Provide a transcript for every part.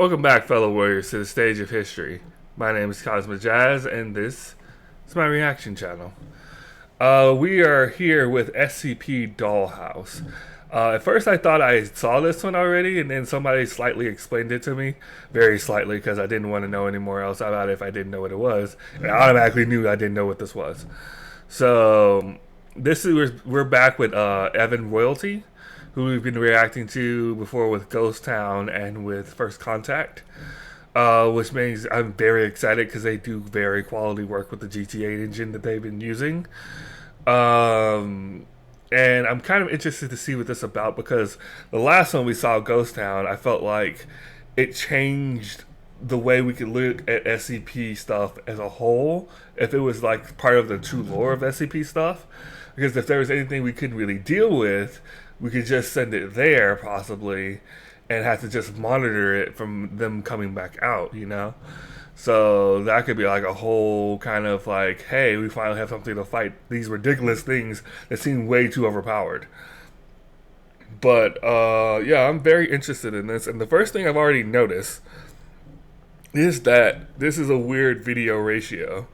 Welcome back, fellow warriors, to the stage of history. My name is Cosmo Jazz, and this is my reaction channel. We are here with SCP Dollhouse. At first I thought I saw this one already, and then somebody slightly explained it to me. Very slightly, because I didn't want to know anymore else about it if I didn't know what it was. And I automatically knew I didn't know what this was. So, we're back with Evan Royalty, who we've been reacting to before with Ghost Town and with First Contact, which means I'm very excited because they do very quality work with the GTA engine that they've been using. And I'm kind of interested to see what this is about because the last one we saw, Ghost Town, I felt like it changed the way we could look at SCP stuff as a whole if it was like part of the true lore of SCP stuff. Because if there was anything we couldn't really deal with, we could just send it there, possibly, and have to just monitor it from them coming back out, you know? So that could be like a whole kind of like, hey, we finally have something to fight these ridiculous things that seem way too overpowered. But, yeah, I'm very interested in this. And the first thing I've already noticed is that this is a weird video ratio.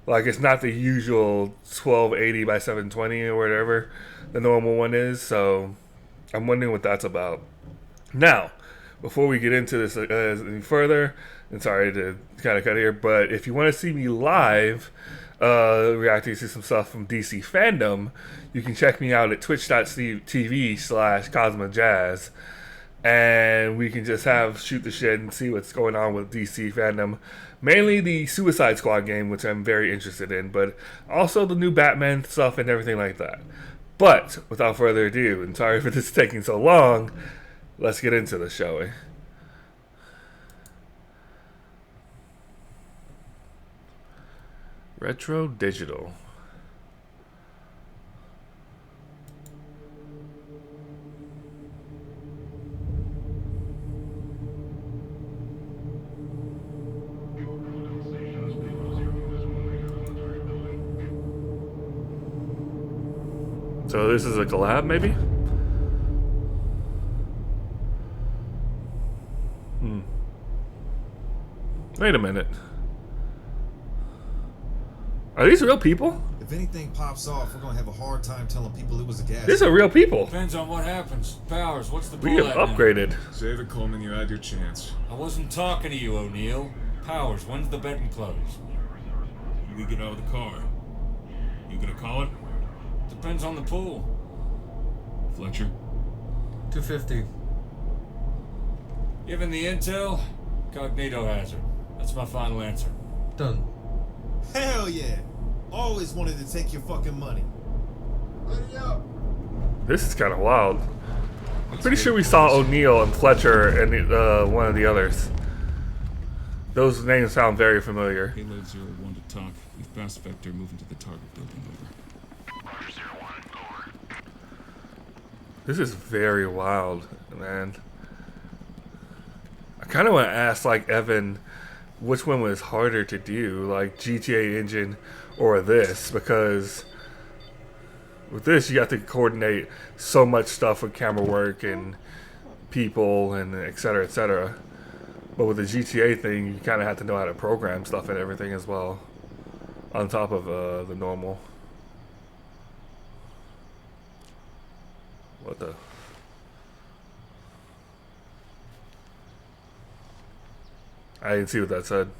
Like, it's not the usual 1280 by 720 or whatever the normal one is, so I'm wondering what that's about. Now, before we get into this any further, and sorry to kind of cut here, but if you want to see me live reacting to some stuff from DC Fandom, you can check me out at twitch.tv/CosmoJazz, and we can just shoot the shit and see what's going on with DC Fandom. Mainly the Suicide Squad game, which I'm very interested in, but also the new Batman stuff and everything like that. But, without further ado, and sorry for this taking so long, let's get into this, shall we? Retro Digital. So this is a collab, maybe? Wait a minute. Are these real people? If anything pops off, we're gonna have a hard time telling people it was a gas. These are real people. Depends on what happens. Powers, what's the We have upgraded. Save it, Coleman. You had your chance. I wasn't talking to you, O'Neill. Powers, when's the betting close? You get out of the car. You gonna call it? Depends on the pool. Fletcher? 250. Given the intel, Cognito hazard. That's my final answer. Done. Hell yeah! Always wanted to take your fucking money. This is kind of wild. I'm pretty sure we saw O'Neill and Fletcher and one of the others. Those names sound very familiar. Payload 01 to talk. We've passed Vector, moving to the target building. Over. This is very wild, man. I kind of want to ask, like, Evan, which one was harder to do, like GTA engine or this, because with this you have to coordinate so much stuff with camera work and people and et cetera, but with the GTA thing you kind of have to know how to program stuff and everything as well on top of the normal. What the? I didn't see what that said.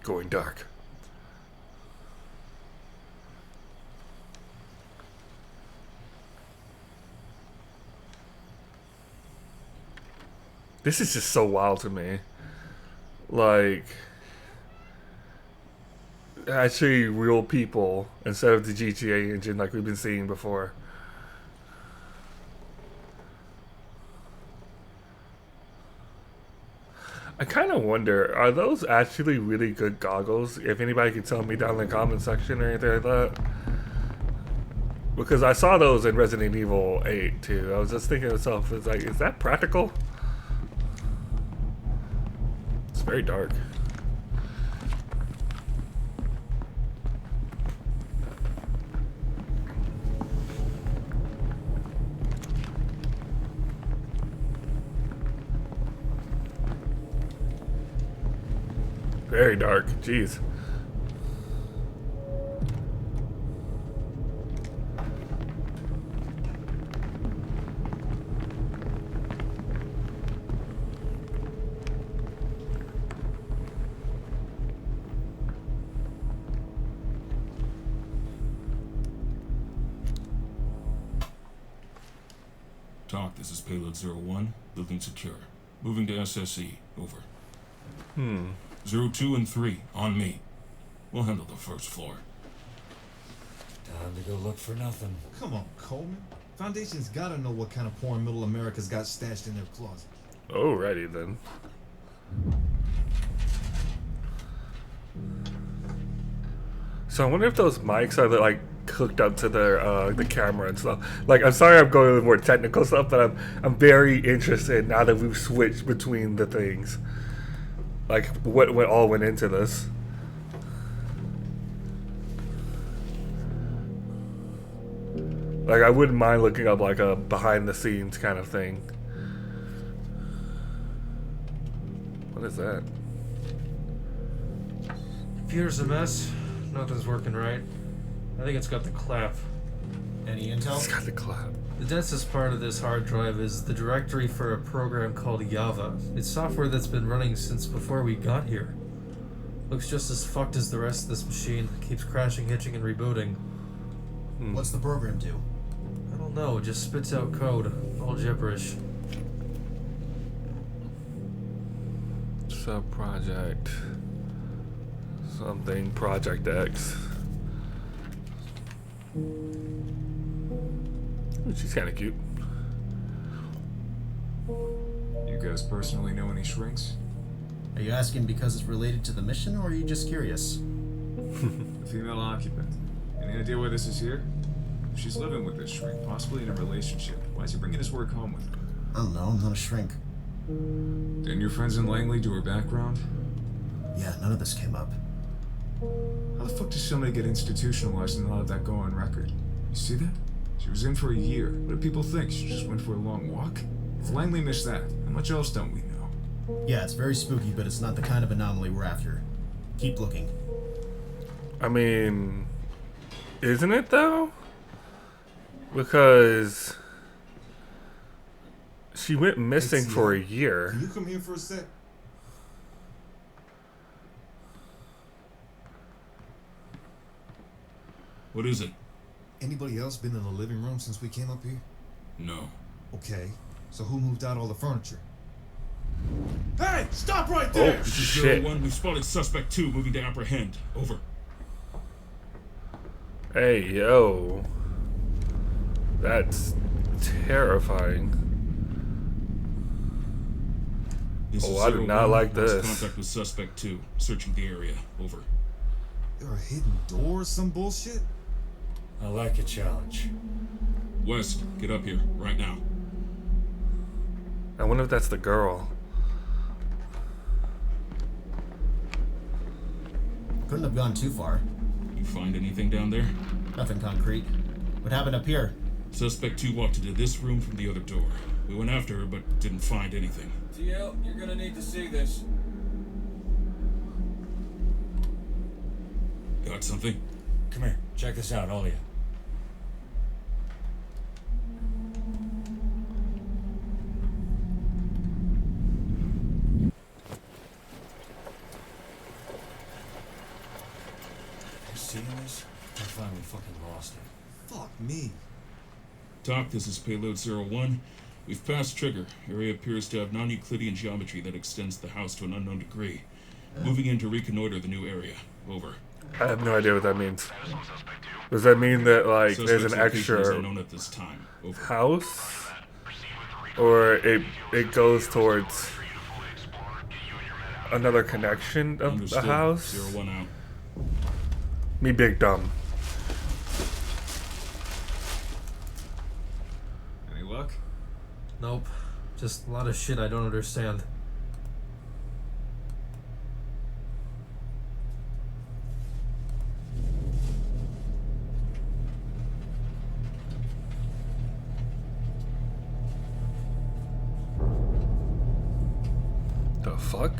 Going dark. This is just so wild to me. Like, actually real people instead of the GTA engine like we've been seeing before. I kind of wonder, are those actually really good goggles? If anybody can tell me down in the comment section or anything like that. Because I saw those in Resident Evil 8 too. I was just thinking to myself, it's like, is that practical? It's very dark. Very dark. Jeez. Talk, this is Payload 01, building secure. Moving to SSE, over. 02 and 3, on me. We'll handle the first floor. Time to go look for nothing. Come on, Coleman. Foundation's gotta know what kind of porn Middle America's got stashed in their closet. Alrighty then. So I wonder if those mics are like hooked up to their the camera and stuff. Like, I'm sorry I'm going with more technical stuff, but I'm very interested now that we've switched between the things. Like what all went into this. Like, I wouldn't mind looking up like a behind the scenes kind of thing. What is that? Computer's a mess. Nothing's working right. I think it's got the clap. Any intel? It's got the clap. The densest part of this hard drive is the directory for a program called Java. It's software that's been running since before we got here. Looks just as fucked as the rest of this machine. Keeps crashing, hitching, and rebooting. What's the program do? I don't know, it just spits out code. All gibberish. Sub-project. Something Project X. Ooh, she's kind of cute. You guys personally know any shrinks? Are you asking because it's related to the mission, or are you just curious? The female occupant. Any idea why this is here? If she's living with this shrink, possibly in a relationship, why is he bringing his work home with her? I don't know, I'm not a shrink. Didn't your friends in Langley do her background? Yeah, none of this came up. How the fuck does somebody get institutionalized and not have that go on record? You see that? She was in for a year. What do people think? She just went for a long walk? If Langley missed that, how much else don't we know? Yeah, it's very spooky, but it's not the kind of anomaly we're after. Keep looking. I mean, isn't it though? Because she went missing for a year. Can you come here for a sec? What is it? Anybody else been in the living room since we came up here? No. Okay, so who moved out all the furniture? Hey, stop right there! Oh, This is shit. 01, we've spotted suspect 2 moving to apprehend. Over. Hey, yo. That's terrifying. This Oh, is I do not 01, like lost this. Contact with suspect 2, searching the area. Over. There a hidden door or some bullshit? I like a challenge. West, get up here, right now. I wonder if that's the girl. Couldn't have gone too far. You find anything down there? Nothing concrete. What happened up here? Suspect 2 walked into this room from the other door. We went after her, but didn't find anything. TL, you're gonna need to see this. Got something? Come here, check this out, all of you. You seeing this? I finally fucking lost it. Fuck me. Talk, this is Payload 01. We've passed trigger. Area appears to have non-Euclidean geometry that extends the house to an unknown degree. Moving in to reconnoiter the new area. Over. I have no idea what that means. Does that mean that, like, there's an Suspect's location is extra unknown at this time. Over. house? Or it goes towards another connection of Understood. the house? 01 out. Me big dumb. Any luck? Nope. Just a lot of shit I don't understand. fuck?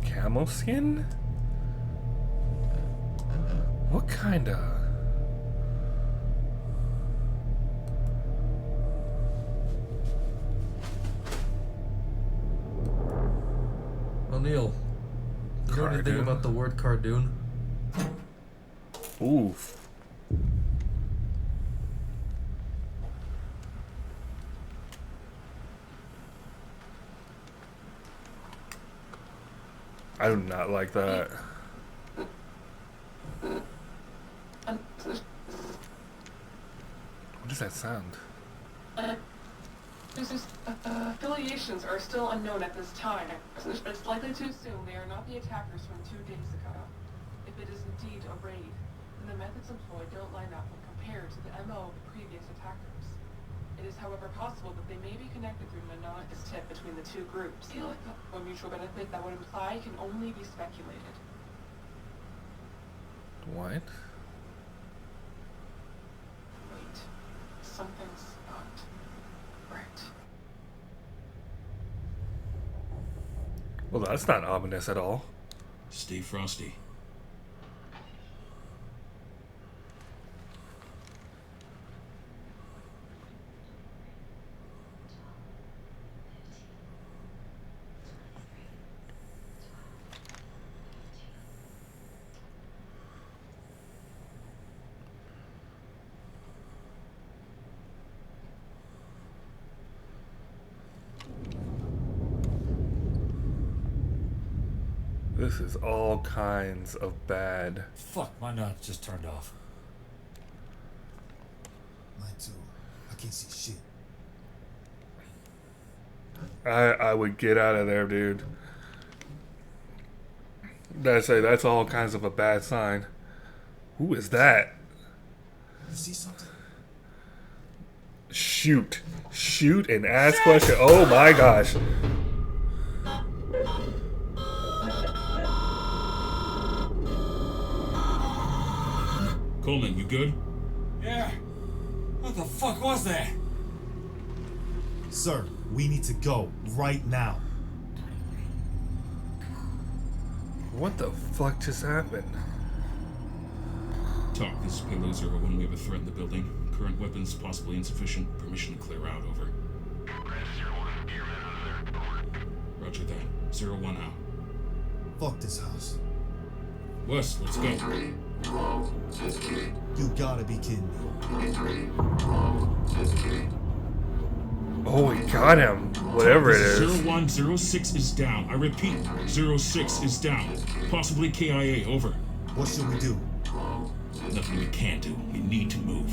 Camel skin? What kinda? O'Neill, you know anything Cardoon? about the word Cardoon? Oof. I do not like that. What does that sound? Affiliations are still unknown at this time, but it's likely to assume they are not the attackers from 2 days ago. If it is indeed a raid, then the methods employed don't line up when compared to the MO of the previous attackers. It is, however, possible that they may be connected through an anonymous tip between the 2 groups. A mutual benefit that would imply can only be speculated. What? Wait, something's not right. Well, that's not ominous at all. Stay frosty. This is all kinds of bad. Fuck, my knot just turned off. Mine too. I can't see shit. I would get out of there, dude. That's all kinds of a bad sign. Who is that? You see something? Shoot. Shoot and ask questions. Oh my gosh. Coleman, you good? Yeah. What the fuck was that? Sir, we need to go right now. What the fuck just happened? Talk, this is Payload 01. We have a threat in the building. Current weapons possibly insufficient. Permission to clear out, over. Roger that. 01 out. Fuck this house. Wes, let's go. You gotta be kidding me. Oh, we got him. Whatever it This is. 0106 is down. I repeat, 06 is down. Possibly KIA, over. What should we do? Nothing we can do. We need to move.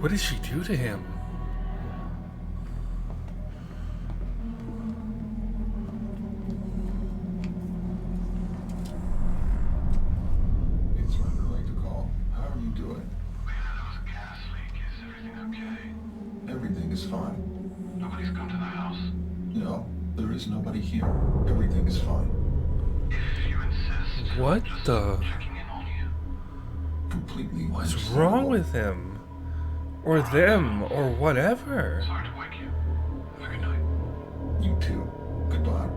What did she do to him? It's Riley to call. How are you doing? We had a gas leak. Is everything okay? Everything is fine. Nobody's come to the house? No, there is nobody here. Everything is fine. If you insist. What just the? checking in on you. Completely. What's wrong with him? Or them, or whatever. Sorry to wake you. Have a good night. You too. Goodbye.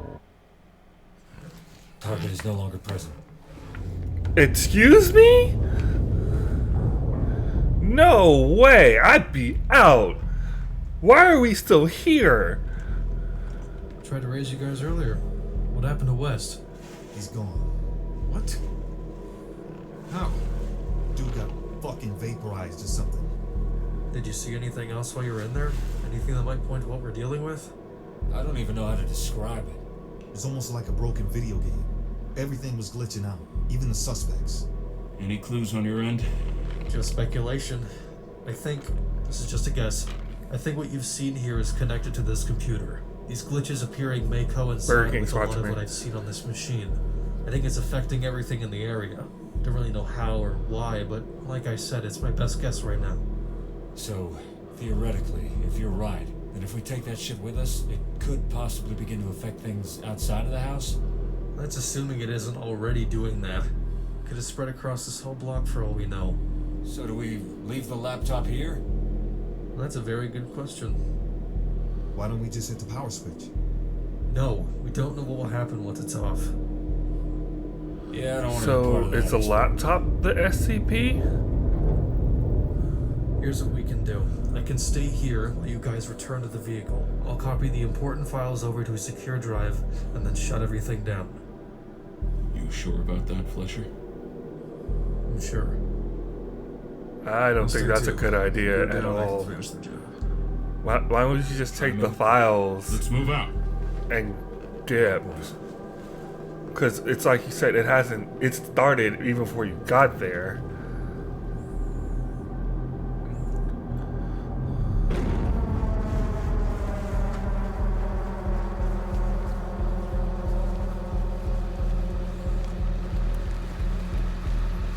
Target is no longer present. Excuse me? No way. I'd be out. Why are we still here? Tried to raise you guys earlier. What happened to West? He's gone. What? How? Dude got fucking vaporized or something. Did you see anything else while you were in there? Anything that might point to what we're dealing with? I don't even know how to describe it. It's almost like a broken video game. Everything was glitching out, even the suspects. Any clues on your end? Just speculation. I think, this is just a guess, I think what you've seen here is connected to this computer. These glitches appearing may Burger coincide King's with a lot watching of me. what I've seen on this machine. I think it's affecting everything in the area. Don't really know how or why, but like I said, it's my best guess right now. So, theoretically, if you're right, then if we take that shit with us, it could possibly begin to affect things outside of the house? That's assuming it isn't already doing that. Could have spread across this whole block for all we know. So do we leave the laptop here? That's a very good question. Why don't we just hit the power switch? No, we don't know what will happen once it's off. Yeah, I don't want to be part So of that it's a laptop, the SCP? Here's what we can do. I can stay here while you guys return to the vehicle. I'll copy the important files over to a secure drive and then shut everything down. You sure about that, Fletcher? I'm sure. I don't think Stay that's a too. good idea You're at down, I can all. finish the job. Why don't you just take the files Let's move out. and dip? Because it's like you said, it started even before you got there.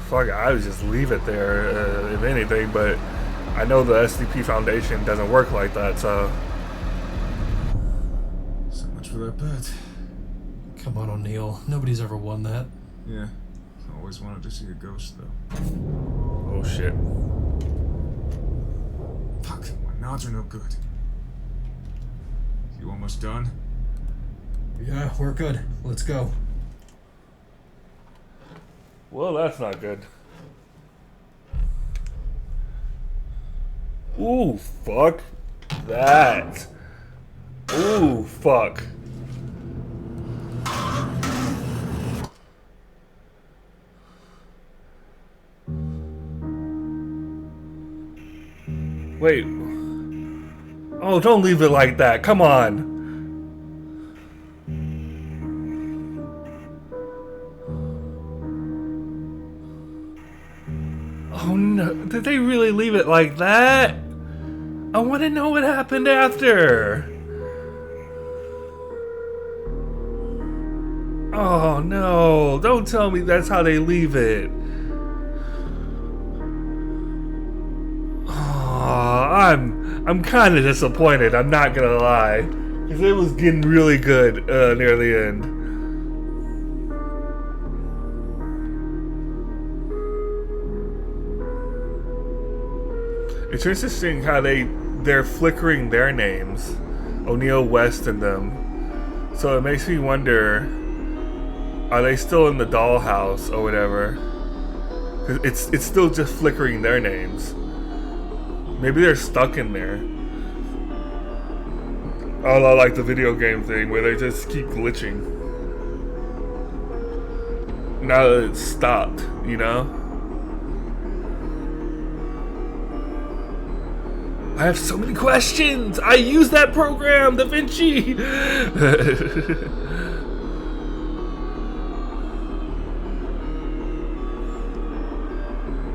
Fuck, I would just leave it there, if anything, but I know the SCP Foundation doesn't work like that, so... So much for that bet. Come on, O'Neill. Nobody's ever won that. Yeah. Always wanted to see a ghost, though. Oh shit. Fuck, my nods are no good. You almost done? Yeah, we're good. Let's go. Well, that's not good. Ooh, fuck that. Ooh, fuck. Wait. Oh, don't leave it like that. Come on. Oh no, did they really leave it like that? I want to know what happened after. Oh no, don't tell me that's how they leave it. Oh, I'm kind of disappointed, I'm not gonna lie. Because it was getting really good near the end. It's interesting how they're flickering their names, O'Neill, West, and them. So it makes me wonder, are they still in the dollhouse or whatever? 'Cause it's still just flickering their names. Maybe they're stuck in there. Oh, I like the video game thing where they just keep glitching. Now that it's stopped, you know? I have so many questions! I use that program, Da Vinci!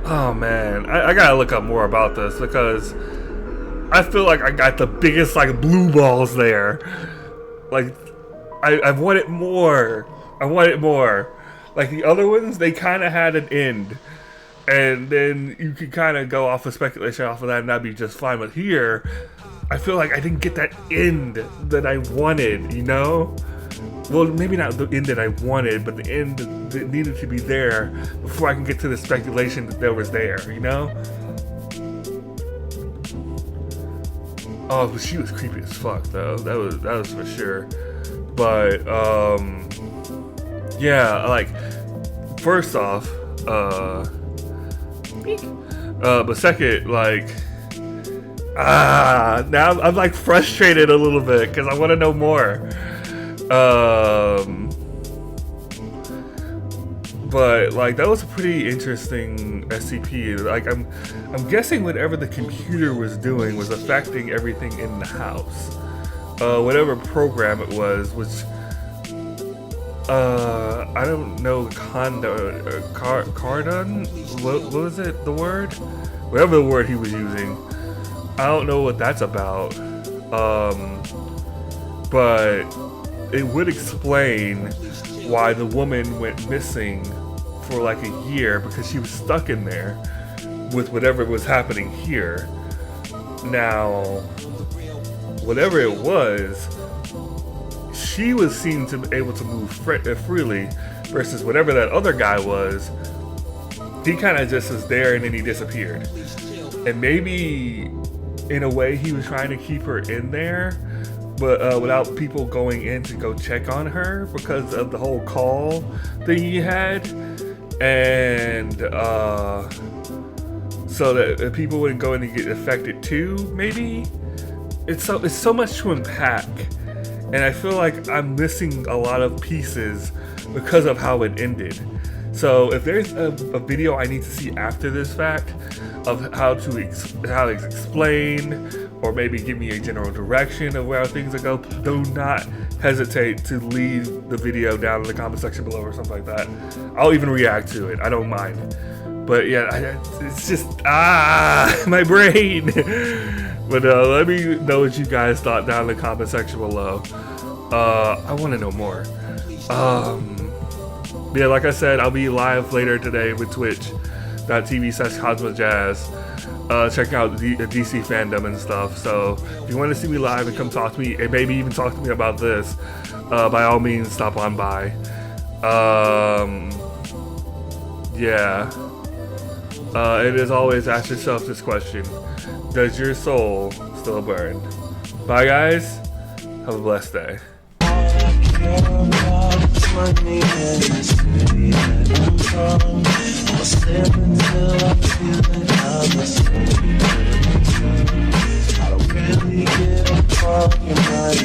Oh man, I gotta look up more about this because I feel like I got the biggest like blue balls there. Like, I wanted more. I wanted more. Like the other ones, they kind of had an end. And then you could kind of go off of speculation off of that and that'd be just fine. But here, I feel like I didn't get that end that I wanted, you know? Well, maybe not the end that I wanted, but the end that needed to be there before I can get to the speculation that there was there, you know? Oh, but she was creepy as fuck, though. That was for sure. But, yeah, like, first off, but second, like, now I'm like frustrated a little bit because I want to know more. But like that was a pretty interesting SCP. Like I'm guessing whatever the computer was doing was affecting everything in the house. Whatever program it was, which I don't know, Cardon? What was it, the word? Whatever the word he was using. I don't know what that's about. But it would explain why the woman went missing for like a year, because she was stuck in there with whatever was happening here. Now, whatever it was, she was seen to be able to move freely, versus whatever that other guy was, he kind of just was there and then he disappeared. And maybe in a way he was trying to keep her in there, but without people going in to go check on her because of the whole call thing he had, and so that people wouldn't go in and get affected too. Maybe it's so much to unpack, and I feel like I'm missing a lot of pieces because of how it ended. So if there's a video I need to see after this fact of how it's explained, or maybe give me a general direction of where things are go, do not hesitate to leave the video down in the comment section below or something like that. I'll even react to it. I don't mind. But yeah, it's just my brain. But let me know what you guys thought down in the comment section below. I want to know more. Yeah, like I said, I'll be live later today with twitch.tv/CosmoJazz, checking out the DC fandom and stuff. So if you want to see me live and come talk to me, and maybe even talk to me about this, by all means, stop on by. Yeah. And as always, ask yourself this question: does your soul still burn? Bye, guys. Have a blessed day. Money in the city that I'm from. I'ma step until I'm feeling I'm a I don't really give a fuck, you might